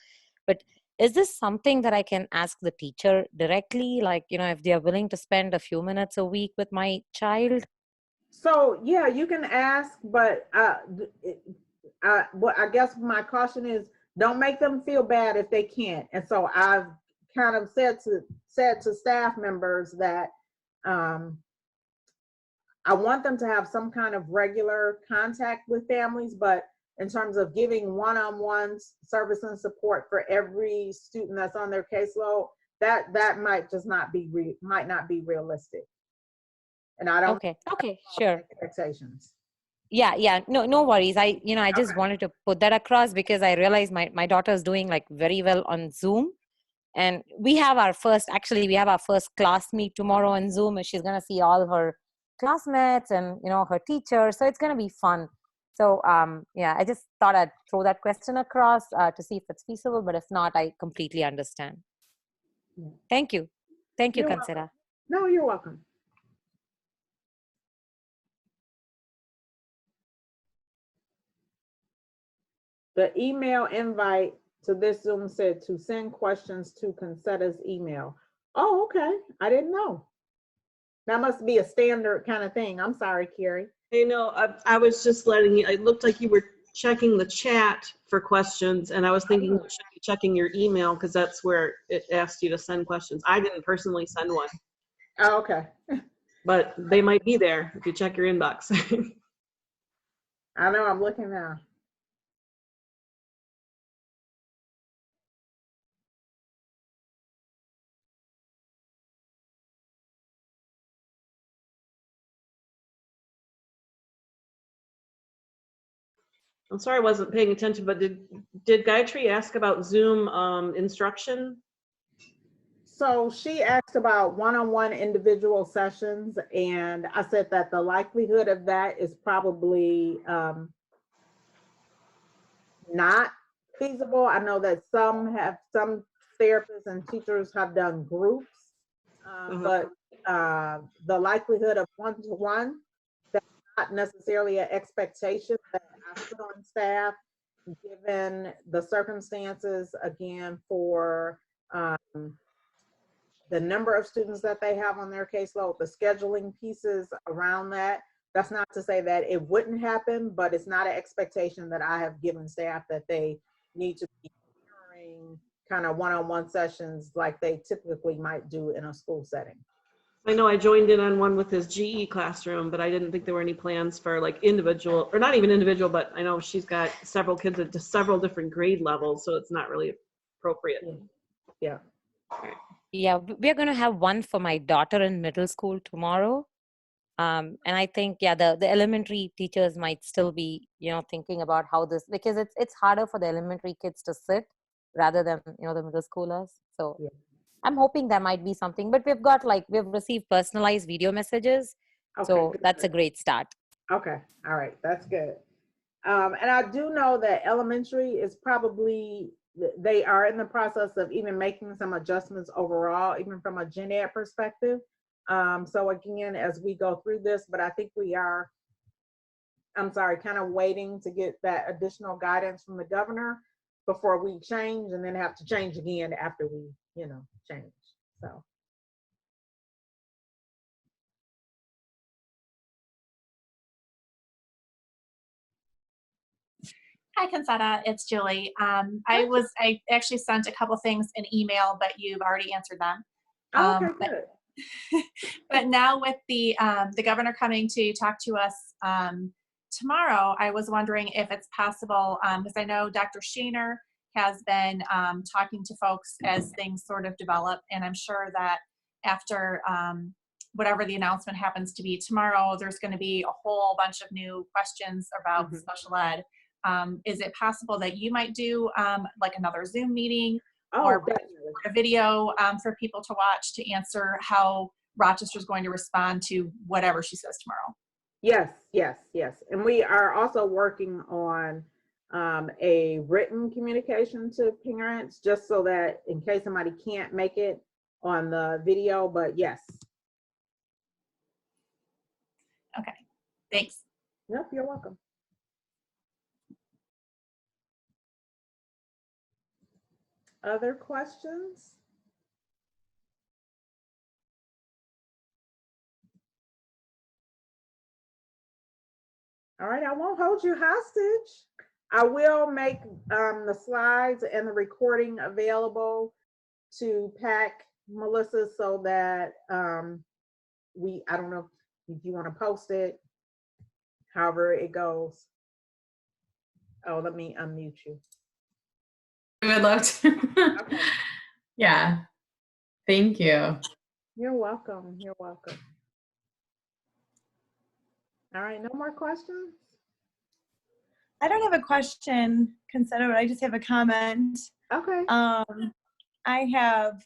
But is this something that I can ask the teacher directly? Like, if they are willing to spend a few minutes a week with my child? So yeah, you can ask, but what I guess my caution is don't make them feel bad if they can't. And so I've kind of said to staff members that I want them to have some kind of regular contact with families, but in terms of giving one-on-one service and support for every student that's on their caseload, that might just not be realistic. And I don't Okay, sure. expectations. Yeah, no worries. I just wanted to put that across because I realized my daughter is doing like very well on Zoom. And we have our first class meet tomorrow on Zoom, and she's gonna see all her classmates and her teachers. So it's gonna be fun. So yeah, I just thought I'd throw that question across to see if it's feasible, but if not, I completely understand. Thank you, You're Concetta. welcome. No, you're welcome. The email invite to this Zoom said to send questions to Concetta's email. Oh, okay. I didn't know. That must be a standard kind of thing. I'm sorry, Carrie. Hey, no, I was just letting you, it looked like you were checking the chat for questions, and I was thinking you should be checking your email because that's where it asked you to send questions. I didn't personally send one. Oh, okay. But they might be there if you check your inbox. I know, I'm looking now. I'm sorry I wasn't paying attention, but did Gayatri ask about Zoom instruction? So she asked about one-on-one individual sessions, and I said that the likelihood of that is probably not feasible. I know that some therapists and teachers have done groups, but the likelihood of one-to-one, that's not necessarily an expectation that I put on staff, given the circumstances, again, for the number of students that they have on their caseload, the scheduling pieces around that. That's not to say that it wouldn't happen, but it's not an expectation that I have given staff that they need to be during kind of one-on-one sessions like they typically might do in a school setting. I know I joined in on one with his GE classroom, but I didn't think there were any plans for like individual, or not even individual, but I know she's got several kids at several different grade levels, so it's not really appropriate. Yeah. Yeah, we're going to have one for my daughter in middle school tomorrow. And I think, yeah, the elementary teachers might still be, thinking about how this, because it's harder for the elementary kids to sit rather than, the middle schoolers. So Yeah. I'm hoping there might be something, but we've received personalized video messages. Okay, So good. that's a great start. Okay. All right. That's good. And I do know that elementary is probably, they are in the process of even making some adjustments overall, even from a gen ed perspective. So again, as we go through this, but I think we are, kind of waiting to get that additional guidance from the governor before we change, and then have to change again after we, change. So. Hi, Concetta, it's Julie. I actually sent a couple things in email, but you've already answered them. Okay, good. But now with the governor coming to talk to us tomorrow, I was wondering if it's possible, because I know Dr. Sheener has been talking to folks as things sort of develop, and I'm sure that after whatever the announcement happens to be tomorrow, there's going to be a whole bunch of new questions about special ed. Is it possible that you might do like another Zoom meeting or a video for people to watch to answer how Rochester's going to respond to whatever she says tomorrow? Yes. And we are also working on a written communication to parents, just so that in case somebody can't make it on the video, but yes. Okay, thanks. Yep, you're welcome. Other questions? All right, I won't hold you hostage. I will make the slides and the recording available to PAC, Melissa, so that I don't know if you want to post it, however it goes. Oh, let me unmute you. I would love to. Okay. Yeah. Thank you. You're welcome. You're welcome. All right, no more questions? I don't have a question, Concetta, but I just have a comment. Okay. I have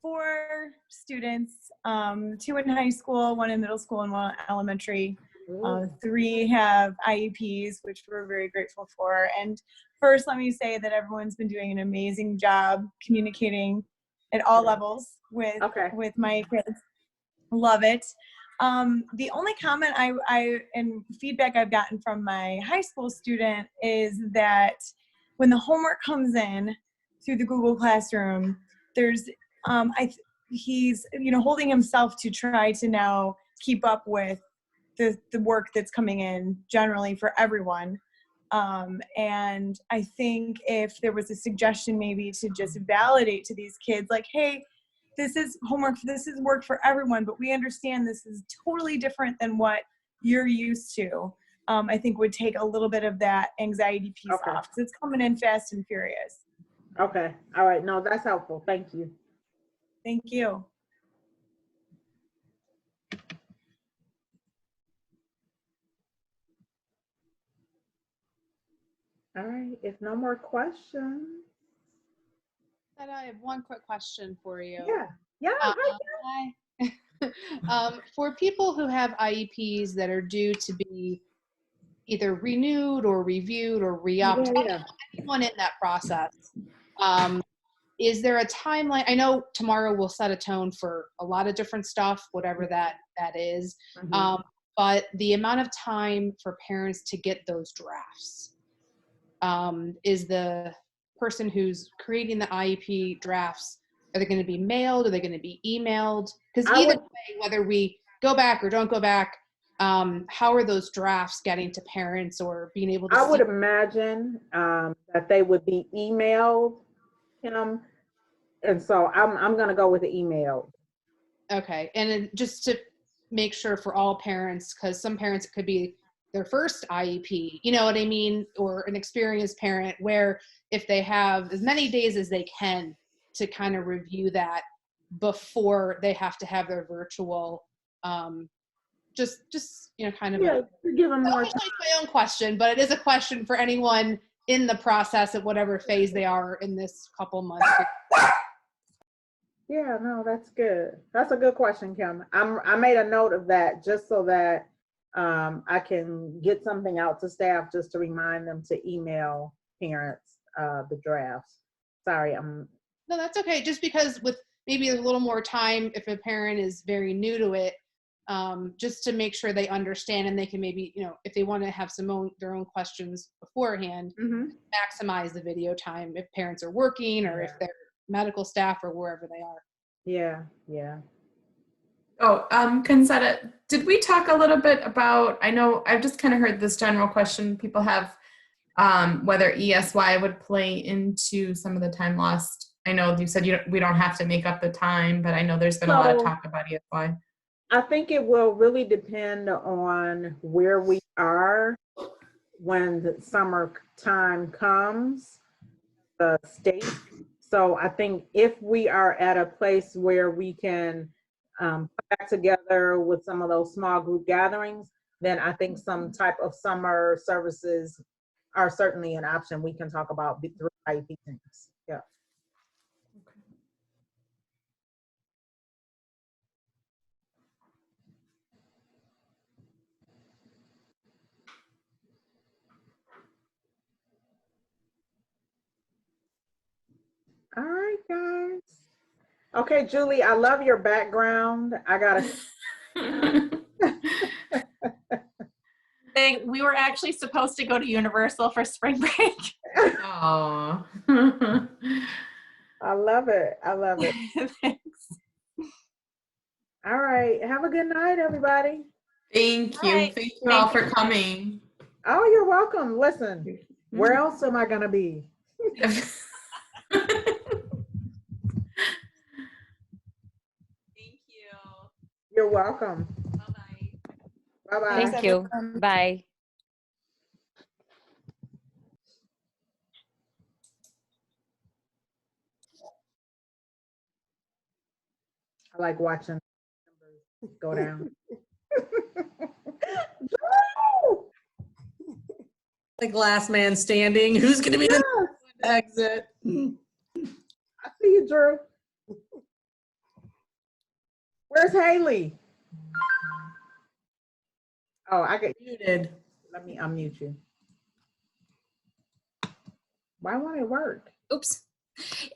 4 students, 2 in high school, 1 in middle school, and 1 elementary. 3 have IEPs, which we're very grateful for. And first, let me say that everyone's been doing an amazing job communicating at all levels with my kids. Love it. The only comment and feedback I've gotten from my high school student is that when the homework comes in through the Google Classroom, there's he's holding himself to try to now keep up with the work that's coming in generally for everyone. And I think if there was a suggestion maybe to just validate to these kids, like, hey, this is homework, this is work for everyone, but we understand this is totally different than what you're used to, I think would take a little bit of that anxiety piece off, because it's coming in fast and furious. Okay. All right. No, that's helpful. Thank you. Thank you. All right. If no more questions. I have one quick question for you. Yeah. Yeah. Hi. For people who have IEPs that are due to be either renewed or reviewed or re-upped, anyone in that process, is there a timeline? I know tomorrow will set a tone for a lot of different stuff, whatever that is, but the amount of time for parents to get those drafts, is the person who's creating the IEP drafts, are they going to be mailed? Are they going to be emailed? Because either way, whether we go back or don't go back, how are those drafts getting to parents or being able to I would imagine that they would be emailed him. And so I'm going to go with the email. Okay. And then just to make sure for all parents, because some parents, it could be their first IEP, you know what I mean? Or an experienced parent where if they have as many days as they can to kind of review that before they have to have their virtual, just kind of give them more time. My own question, but it is a question for anyone in the process at whatever phase they are in this couple months. Yeah, no, that's good. That's a good question, Kim. I made a note of that just so that I can get something out to staff just to remind them to email parents the drafts. Sorry, No, that's okay. Just because with maybe a little more time, if a parent is very new to it, just to make sure they understand and they can maybe, if they want to have their own questions beforehand, maximize the video time if parents are working or if they're medical staff or wherever they are. Yeah. Oh, Concetta, did we talk a little bit about, I know I've just kind of heard this general question people have, whether ESY would play into some of the time lost. I know you said we don't have to make up the time, but I know there's been a lot of talk about ESY. I think it will really depend on where we are when the summer time comes, the state. So I think if we are at a place where we can come back together with some of those small group gatherings, then I think some type of summer services are certainly an option we can talk about through IEP things. Yeah. All right, guys. Okay, Julie, I love your background. I gotta. We were actually supposed to go to Universal for spring break. Aww. I love it. I love it. Thanks. All right. Have a good night, everybody. Thank you. All right. Thank you all for coming. Oh, you're welcome. Listen, Where else am I gonna be? Thank you. You're welcome. Bye-bye. Bye-bye. Thank you. Bye. I like watching numbers go down. Like last man standing. Who's going to be the next to exit? I see you, Drew. Where's Haley? Oh, I get Muted. Let me unmute you. Why won't it work? Oops.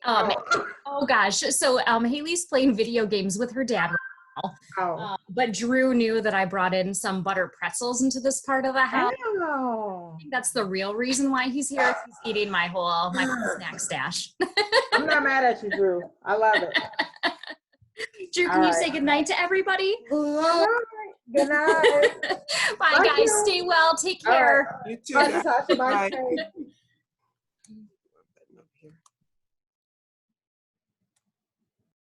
Oh gosh. So Haley's playing video games with her dad right now. Oh. But Drew knew that I brought in some butter pretzels into this part of the house. Oh. I think that's the real reason why he's here. He's eating my whole snack stash. I'm not mad at you, Drew. I love it. Drew, can you say goodnight to everybody? Good night. Bye, Bye, guys. Drew. Stay well. Take All right. care. You too. Bye, Natasha. Bye, Bye. Kate.